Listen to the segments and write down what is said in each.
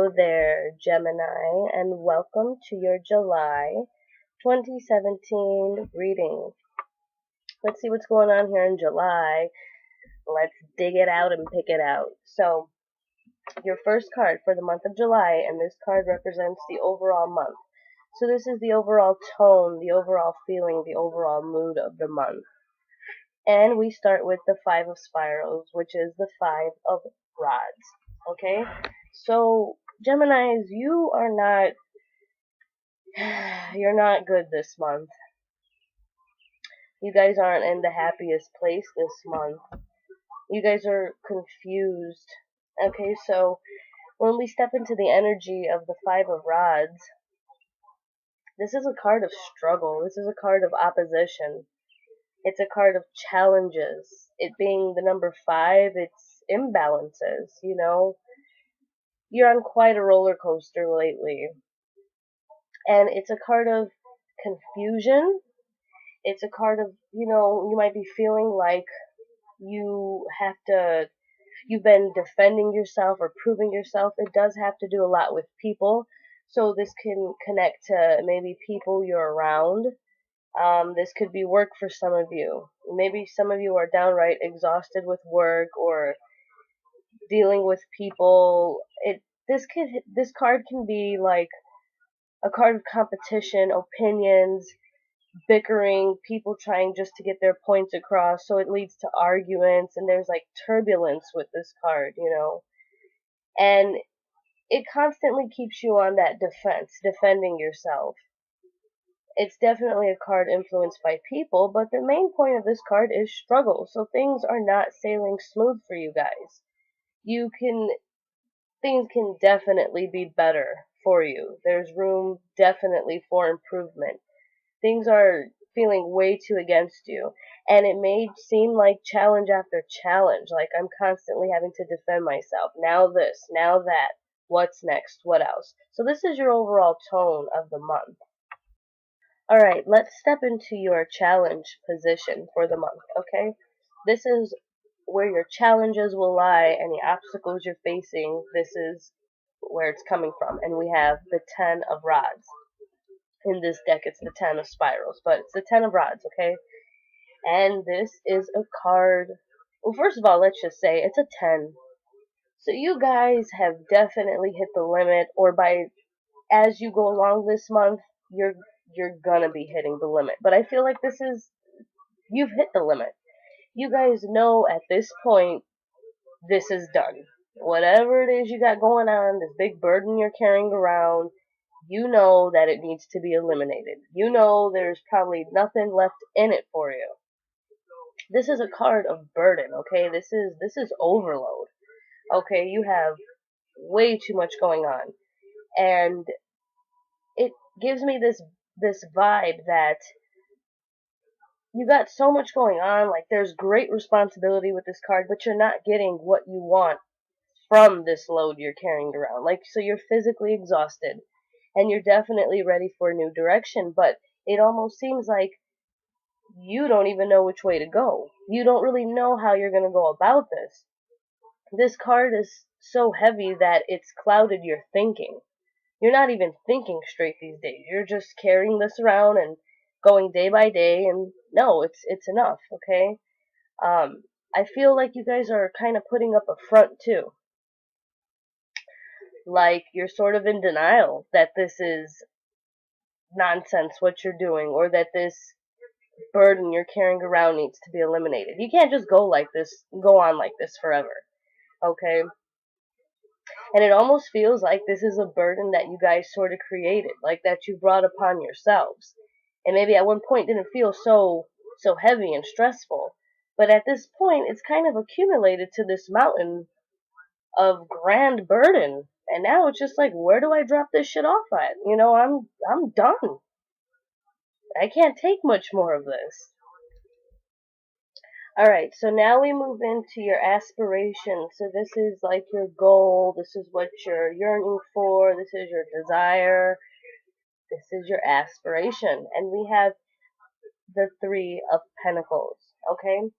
Hello there, Gemini, and welcome to your July 2017 reading. Let's see what's going on here in July. Let's dig it out and pick it out. So, your first card for the month of July, and this card represents the overall month. So this is the overall tone, the overall feeling, the overall mood of the month. And we start with the Five of Spirals, which is the Five of Rods. Okay? So, Geminis, you're not good this month. You guys aren't in the happiest place this month. You guys are confused. Okay, so when we step into the energy of the Five of Rods, this is a card of struggle. This is a card of opposition. It's a card of challenges. It being the number 5, it's imbalances, you know. You're on quite a roller coaster lately. And it's a card of confusion. It's a card of, you might be feeling like you've been defending yourself or proving yourself. It does have to do a lot with people. So this can connect to maybe people you're around. This could be work for some of you. Maybe some of you are downright exhausted with work or dealing with people. This card can be like a card of competition, opinions, bickering, people trying just to get their points across, so it leads to arguments, and there's like turbulence with this card, and it constantly keeps you on that defense, defending yourself. It's definitely a card influenced by people, but the main point of this card is struggle, so things are not sailing smooth for you guys. Things can definitely be better for you. There's room definitely for improvement. Things are feeling way too against you, and it may seem like challenge after challenge, like I'm constantly having to defend myself. Now this, now that, what's next, what else? So this is your overall tone of the month. Alright, let's step into your challenge position for the month, okay? This is where your challenges will lie, any obstacles you're facing. This is where it's coming from, and we have the 10 of Rods. In this deck, it's the 10 of Spirals, but it's the 10 of Rods, okay? And this is a card. Well, first of all, let's just say it's a 10. So you guys have definitely hit the limit, or as you go along this month, you're gonna be hitting the limit. But I feel like you've hit the limit. You guys know at this point, this is done. Whatever it is you got going on, this big burden you're carrying around, you know that it needs to be eliminated. You know there's probably nothing left in it for you. This is a card of burden, okay? This is overload. Okay, you have way too much going on. And it gives me this vibe that you got so much going on, like there's great responsibility with this card, but you're not getting what you want from this load you're carrying around. Like, so you're physically exhausted, and you're definitely ready for a new direction, but it almost seems like you don't even know which way to go. You don't really know how you're going to go about this. This card is so heavy that it's clouded your thinking. You're not even thinking straight these days. You're just carrying this around and going day by day, and no, it's enough, okay? I feel like you guys are kind of putting up a front too. Like you're sort of in denial that this is nonsense what you're doing, or that this burden you're carrying around needs to be eliminated. You can't just go on like this forever, okay? And it almost feels like this is a burden that you guys sort of created, like that you brought upon yourselves. And maybe at one point didn't feel so heavy and stressful. But at this point, it's kind of accumulated to this mountain of grand burden. And now it's just like, where do I drop this shit off at? I'm done. I can't take much more of this. Alright, so now we move into your aspirations. So this is like your goal, this is what you're yearning for, this is your desire, this is your aspiration. And we have the 3 of Pentacles, okay?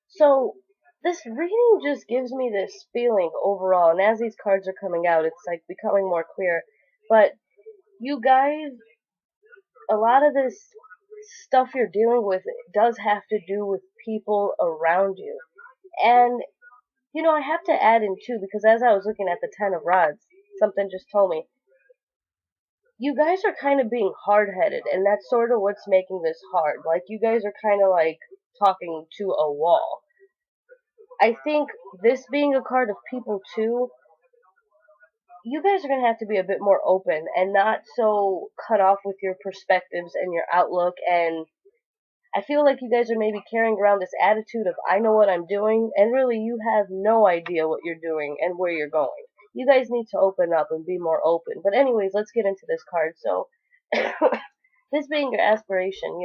So this reading just gives me this feeling overall, and as these cards are coming out, it's like becoming more clear. But you guys, a lot of this stuff you're dealing with does have to do with people around you. And, I have to add in too, because as I was looking at the Ten of Rods, something just told me, you guys are kind of being hard-headed, and that's sort of what's making this hard. Like, you guys are kind of like talking to a wall. I think this being a card of people too, you guys are going to have to be a bit more open and not so cut off with your perspectives and your outlook. And I feel like you guys are maybe carrying around this attitude of, I know what I'm doing, and really you have no idea what you're doing and where you're going. You guys need to open up and be more open. But anyways, let's get into this card. So, this being your aspiration,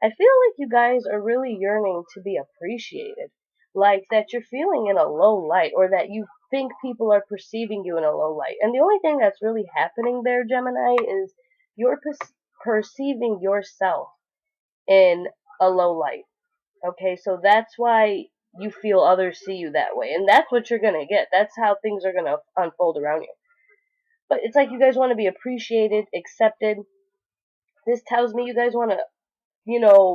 I feel like you guys are really yearning to be appreciated. Like that you're feeling in a low light, or that you think people are perceiving you in a low light. And the only thing that's really happening there, Gemini, is you're perceiving yourself in a low light. Okay, so that's why you feel others see you that way. And that's what you're going to get. That's how things are going to unfold around you. But it's like you guys want to be appreciated, accepted. This tells me you guys want to,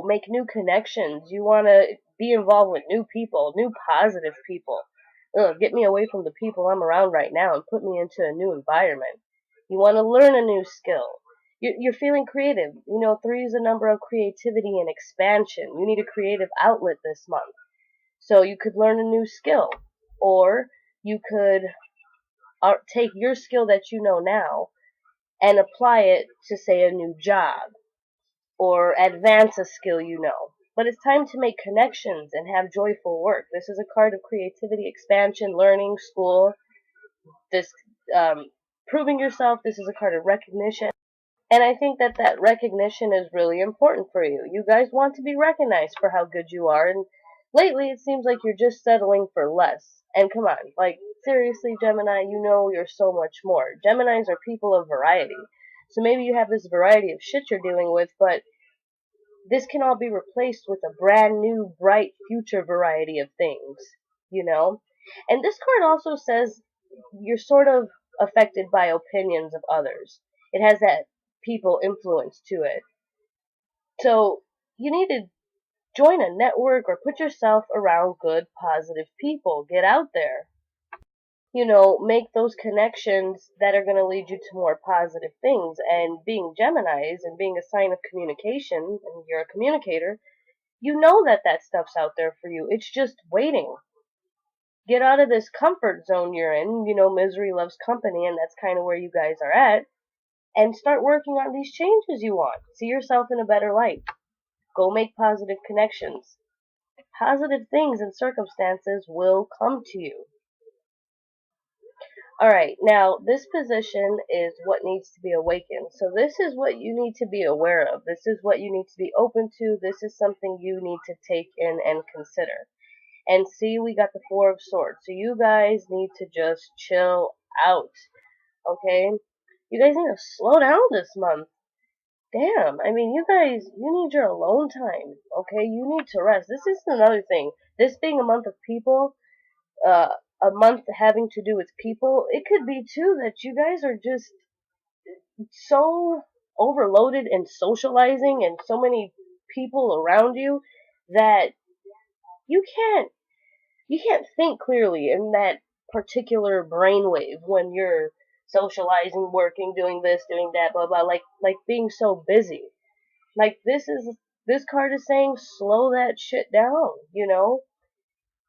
make new connections. You want to be involved with new people, new positive people. Get me away from the people I'm around right now and put me into a new environment. You want to learn a new skill. You're feeling creative. 3 is a number of creativity and expansion. You need a creative outlet this month. So you could learn a new skill, or you could take your skill that you know now and apply it to, say, a new job, or advance a skill you know. But it's time to make connections and have joyful work. This is a card of creativity, expansion, learning, school, this proving yourself. This is a card of recognition. And I think that that recognition is really important for you. You guys want to be recognized for how good you are, and lately it seems like you're just settling for less. And come on, like, seriously, Gemini, you're so much more. Geminis are people of variety. So maybe you have this variety of shit you're dealing with, but this can all be replaced with a brand new, bright future variety of things. And this card also says you're sort of affected by opinions of others. It has that people influence to it. So you need to join a network or put yourself around good, positive people. Get out there. Make those connections that are going to lead you to more positive things. And being Geminis and being a sign of communication, and you're a communicator, you know that that stuff's out there for you. It's just waiting. Get out of this comfort zone you're in. Misery loves company, and that's kind of where you guys are at. And start working on these changes you want. See yourself in a better light. Go make positive connections. Positive things and circumstances will come to you. Alright, now this position is what needs to be awakened. So this is what you need to be aware of. This is what you need to be open to. This is something you need to take in and consider. And see, we got the Four of Swords. So you guys need to just chill out. Okay? You guys need to slow down this month. Damn, I mean, you guys, you need your alone time, okay? You need to rest. This is another thing. This being a month of people, a month having to do with people, it could be too that you guys are just so overloaded in socializing and so many people around you that you can't think clearly in that particular brainwave when you're socializing, working, doing this, doing that, blah blah, like being so busy. Like this card is saying slow that shit down.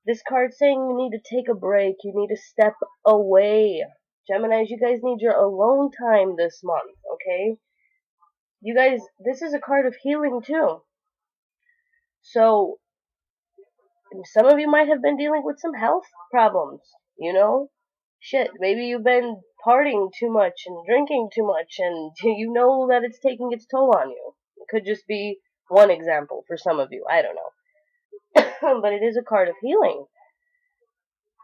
This card's saying you need to take a break, you need to step away. Geminis, you guys need your alone time this month, okay? You guys, this is a card of healing too. So some of you might have been dealing with some health problems. Shit, maybe you've been partying too much and drinking too much, and you know that it's taking its toll on you. It could just be one example for some of you, I don't know. But it is a card of healing.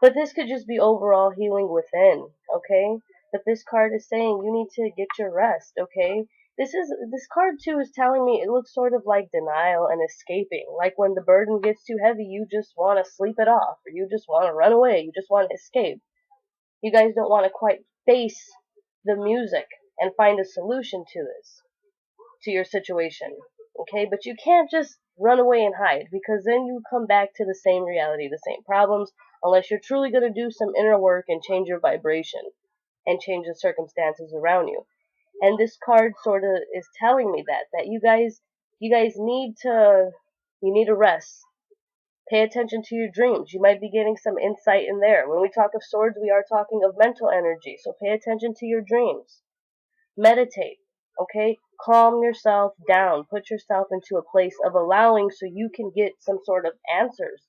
But this could just be overall healing within, okay? But this card is saying you need to get your rest, okay? This card too is telling me it looks sort of like denial and escaping. Like when the burden gets too heavy, you just want to sleep it off, or you just want to run away, you just want to escape. You guys don't want to quite face the music and find a solution to this, to your situation. Okay, but you can't just run away and hide, because then you come back to the same reality, the same problems, unless you're truly going to do some inner work and change your vibration and change the circumstances around you. And this card sort of is telling me that you guys need to rest. Pay attention to your dreams. You might be getting some insight in there. When we talk of swords, we are talking of mental energy. So pay attention to your dreams. Meditate. Okay? Calm yourself down. Put yourself into a place of allowing so you can get some sort of answers.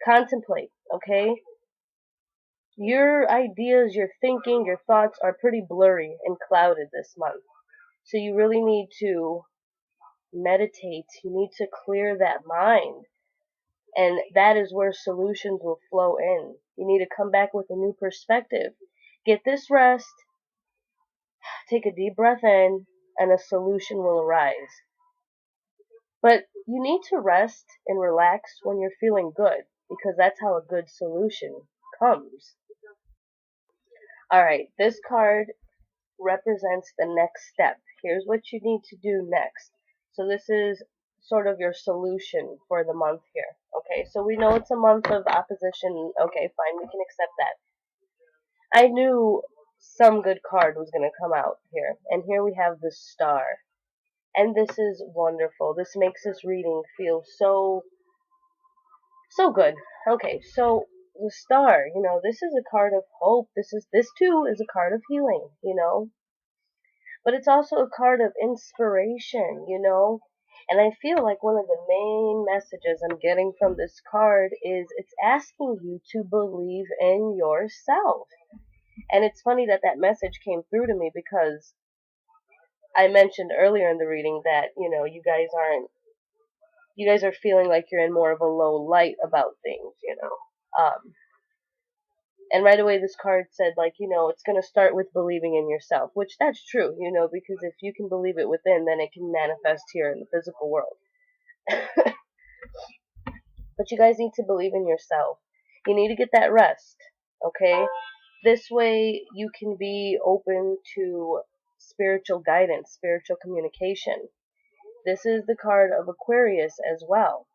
Contemplate. Okay? Your ideas, your thinking, your thoughts are pretty blurry and clouded this month. So you really need to meditate. You need to clear that mind. And that is where solutions will flow in. You need to come back with a new perspective. Get this rest, take a deep breath in, and a solution will arise. But you need to rest and relax when you're feeling good, because that's how a good solution comes. Alright, this card represents the next step. Here's what you need to do next. So this is sort of your solution for the month here. Okay, so we know it's a month of opposition. Okay, fine, we can accept that. I knew some good card was going to come out here. And here we have the Star. And this is wonderful. This makes this reading feel so good. Okay, so the Star, this is a card of hope. This too is a card of healing, But it's also a card of inspiration, And I feel like one of the main messages I'm getting from this card is it's asking you to believe in yourself. And it's funny that that message came through to me, because I mentioned earlier in the reading that, you guys are feeling like you're in more of a low light about things, And right away this card said, like, it's going to start with believing in yourself, which that's true, because if you can believe it within, then it can manifest here in the physical world. But you guys need to believe in yourself. You need to get that rest, okay? This way you can be open to spiritual guidance, spiritual communication. This is the card of Aquarius as well.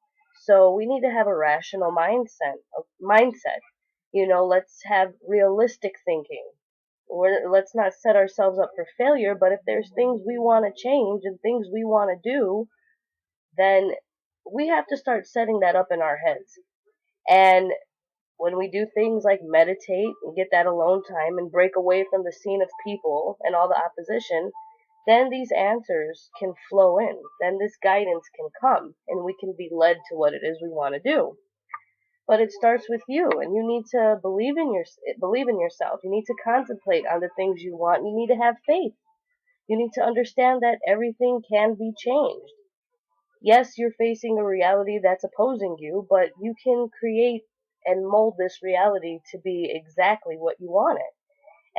So we need to have a rational mindset. Let's have realistic thinking. Let's not set ourselves up for failure, but if there's things we want to change and things we want to do, then we have to start setting that up in our heads. And when we do things like meditate and get that alone time and break away from the scene of people and all the opposition, then these answers can flow in. Then this guidance can come, and we can be led to what it is we want to do. But it starts with you, and you need to believe in yourself. You need to contemplate on the things you want. You need to have faith. You need to understand that everything can be changed. Yes, you're facing a reality that's opposing you, but you can create and mold this reality to be exactly what you want it.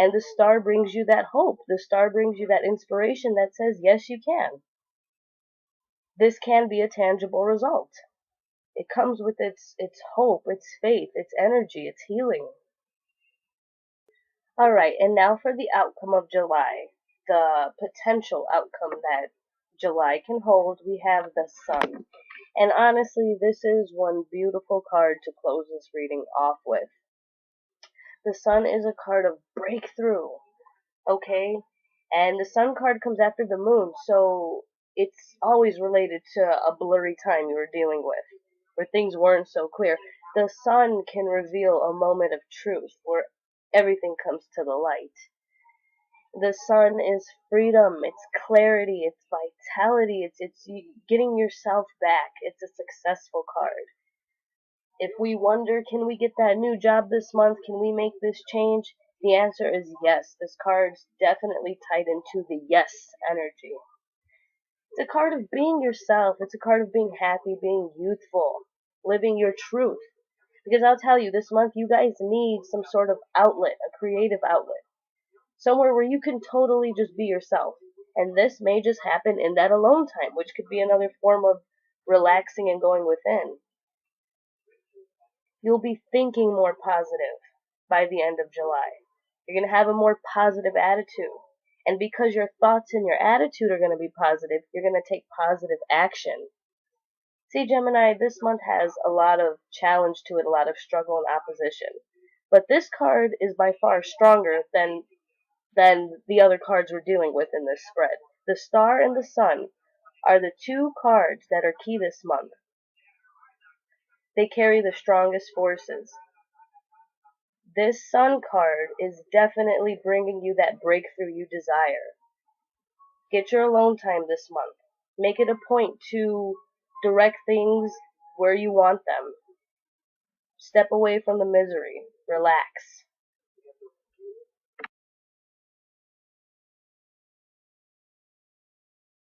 And the Star brings you that hope. The Star brings you that inspiration that says, yes, you can. This can be a tangible result. It comes with its hope, its faith, its energy, its healing. Alright, and now for the outcome of July. The potential outcome that July can hold, we have the Sun. And honestly, this is one beautiful card to close this reading off with. The Sun is a card of breakthrough, okay? And the Sun card comes after the Moon, so it's always related to a blurry time you were dealing with, where things weren't so clear. The Sun can reveal a moment of truth, where everything comes to the light. The Sun is freedom, it's clarity, it's vitality, it's getting yourself back. It's a successful card. If we wonder, can we get that new job this month? Can we make this change? The answer is yes. This card's definitely tied into the yes energy. It's a card of being yourself. It's a card of being happy, being youthful, living your truth. Because I'll tell you, this month you guys need some sort of outlet, a creative outlet. Somewhere where you can totally just be yourself And this may just happen in that alone time, which could be another form of relaxing and going within. You'll be thinking more positive by the end of July. You're going to have a more positive attitude. And because your thoughts and your attitude are going to be positive, you're going to take positive action. See, Gemini, this month has a lot of challenge to it, a lot of struggle and opposition. But this card is by far stronger than the other cards we're dealing with in this spread. The Star and the Sun are the two cards that are key this month. They carry the strongest forces. This Sun card is definitely bringing you that breakthrough you desire. Get your alone time this month. Make it a point to direct things where you want them. Step away from the misery. Relax.